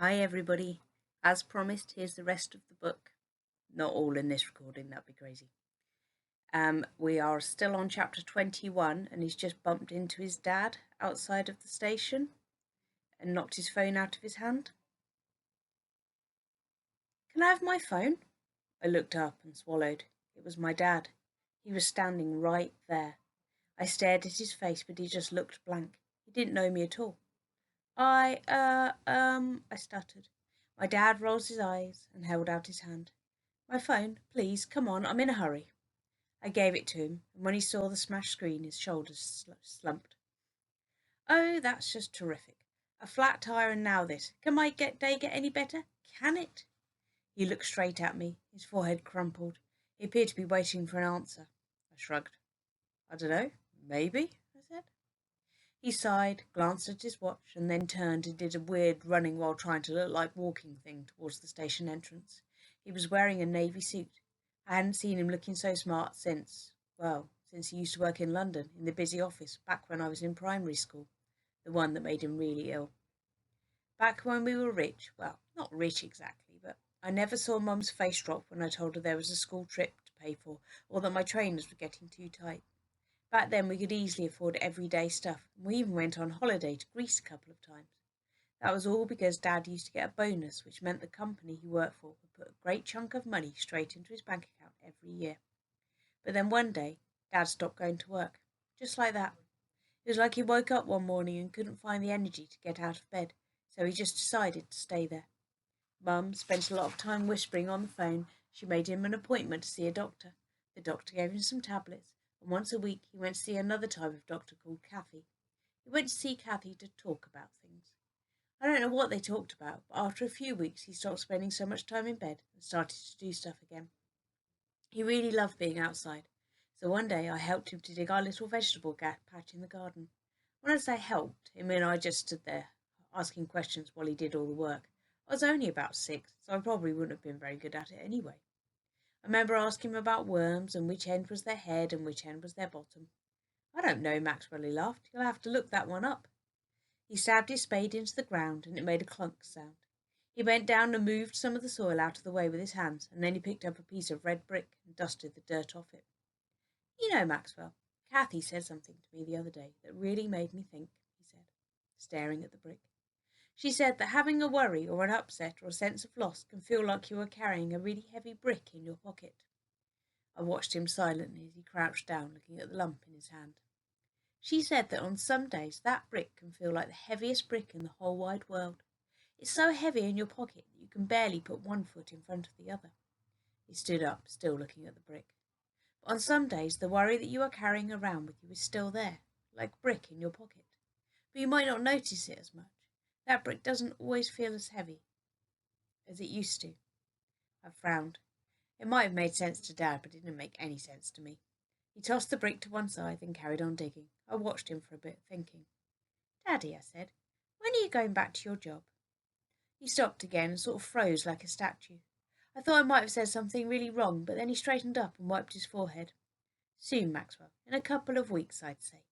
Hi everybody. As promised, here's the rest of the book. Not all in this recording, that'd be crazy. We are still on chapter 21 and he's just bumped into his dad outside of the station and knocked his phone out of his hand. Can I have my phone? I looked up and swallowed. It was my dad. He was standing right there. I stared at his face, but he just looked blank. He didn't know me at all. I stuttered. My dad rolled his eyes and held out his hand. My phone, please, come on, I'm in a hurry. I gave it to him, and when he saw the smashed screen, his shoulders slumped. Oh, that's just terrific. A flat tire and now this. Can my day get any better? Can it? He looked straight at me, his forehead crumpled. He appeared to be waiting for an answer. I shrugged. I don't know, maybe, I said. He sighed, glanced at his watch, and then turned and did a weird running while trying to look like walking thing towards the station entrance. He was wearing a navy suit. I hadn't seen him looking so smart since he used to work in London, in the busy office, back when I was in primary school. The one that made him really ill. Back when we were rich, well, not rich exactly, but I never saw Mum's face drop when I told her there was a school trip to pay for, or that my trainers were getting too tight. Back then we could easily afford everyday stuff, and we even went on holiday to Greece a couple of times. That was all because Dad used to get a bonus, which meant the company he worked for would put a great chunk of money straight into his bank account every year. But then one day, Dad stopped going to work. Just like that. It was like he woke up one morning and couldn't find the energy to get out of bed, so he just decided to stay there. Mum spent a lot of time whispering on the phone. She made him an appointment to see a doctor. The doctor gave him some tablets, and once a week he went to see another type of doctor called Kathy. He went to see Kathy to talk about things. I don't know what they talked about, but after a few weeks he stopped spending so much time in bed and started to do stuff again. He really loved being outside, so one day I helped him to dig our little vegetable patch in the garden. When I say helped, I mean I just stood there asking questions while he did all the work. I was only about 6, so I probably wouldn't have been very good at it anyway. I remember asking him about worms and which end was their head and which end was their bottom. I don't know, Maxwell, he laughed. You'll have to look that one up. He stabbed his spade into the ground and it made a clunk sound. He bent down and moved some of the soil out of the way with his hands, and then he picked up a piece of red brick and dusted the dirt off it. You know, Maxwell, Kathy said something to me the other day that really made me think, he said, staring at the brick. She said that having a worry or an upset or a sense of loss can feel like you are carrying a really heavy brick in your pocket. I watched him silently as he crouched down, looking at the lump in his hand. She said that on some days that brick can feel like the heaviest brick in the whole wide world. It's so heavy in your pocket that you can barely put one foot in front of the other. He stood up, still looking at the brick. But on some days the worry that you are carrying around with you is still there, like brick in your pocket. But you might not notice it as much. That brick doesn't always feel as heavy as it used to. I frowned. It might have made sense to Dad, but it didn't make any sense to me. He tossed the brick to one side, then carried on digging. I watched him for a bit, thinking. Daddy, I said, when are you going back to your job? He stopped again and sort of froze like a statue. I thought I might have said something really wrong, but then he straightened up and wiped his forehead. Soon, Maxwell. In a couple of weeks, I'd say.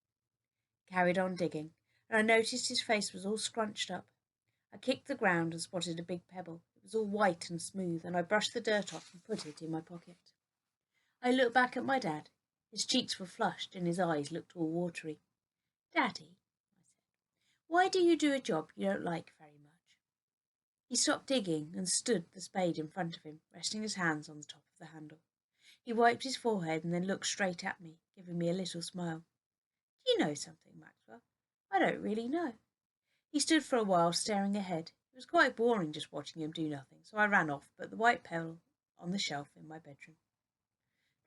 He carried on digging, and I noticed his face was all scrunched up. I kicked the ground and spotted a big pebble. It was all white and smooth, and I brushed the dirt off and put it in my pocket. I looked back at my dad. His cheeks were flushed and his eyes looked all watery. Daddy, I said, why do you do a job you don't like very much? He stopped digging and stood the spade in front of him, resting his hands on the top of the handle. He wiped his forehead and then looked straight at me, giving me a little smile. Do you know something, Maxwell? I don't really know. He stood for a while staring ahead. It was quite boring just watching him do nothing, so I ran off, put the white pebble on the shelf in my bedroom.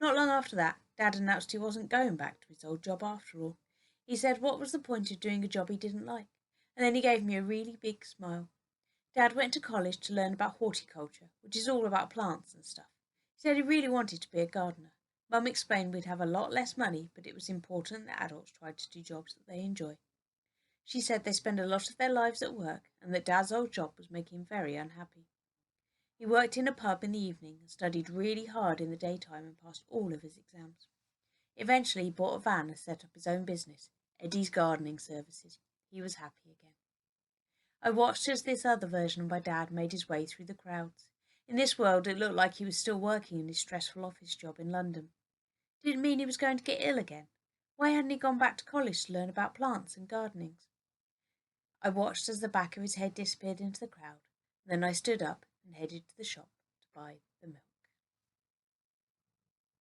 Not long after that, Dad announced he wasn't going back to his old job after all. He said what was the point of doing a job he didn't like, and then he gave me a really big smile. Dad went to college to learn about horticulture, which is all about plants and stuff. He said he really wanted to be a gardener. Mum explained we'd have a lot less money, but it was important that adults tried to do jobs that they enjoy. She said they spend a lot of their lives at work, and that Dad's old job was making him very unhappy. He worked in a pub in the evening and studied really hard in the daytime and passed all of his exams. Eventually he bought a van and set up his own business, Eddie's Gardening Services. He was happy again. I watched as this other version of my dad made his way through the crowds. In this world, it looked like he was still working in his stressful office job in London. Did it mean he was going to get ill again? Why hadn't he gone back to college to learn about plants and gardening? I watched as the back of his head disappeared into the crowd. Then I stood up and headed to the shop to buy the milk.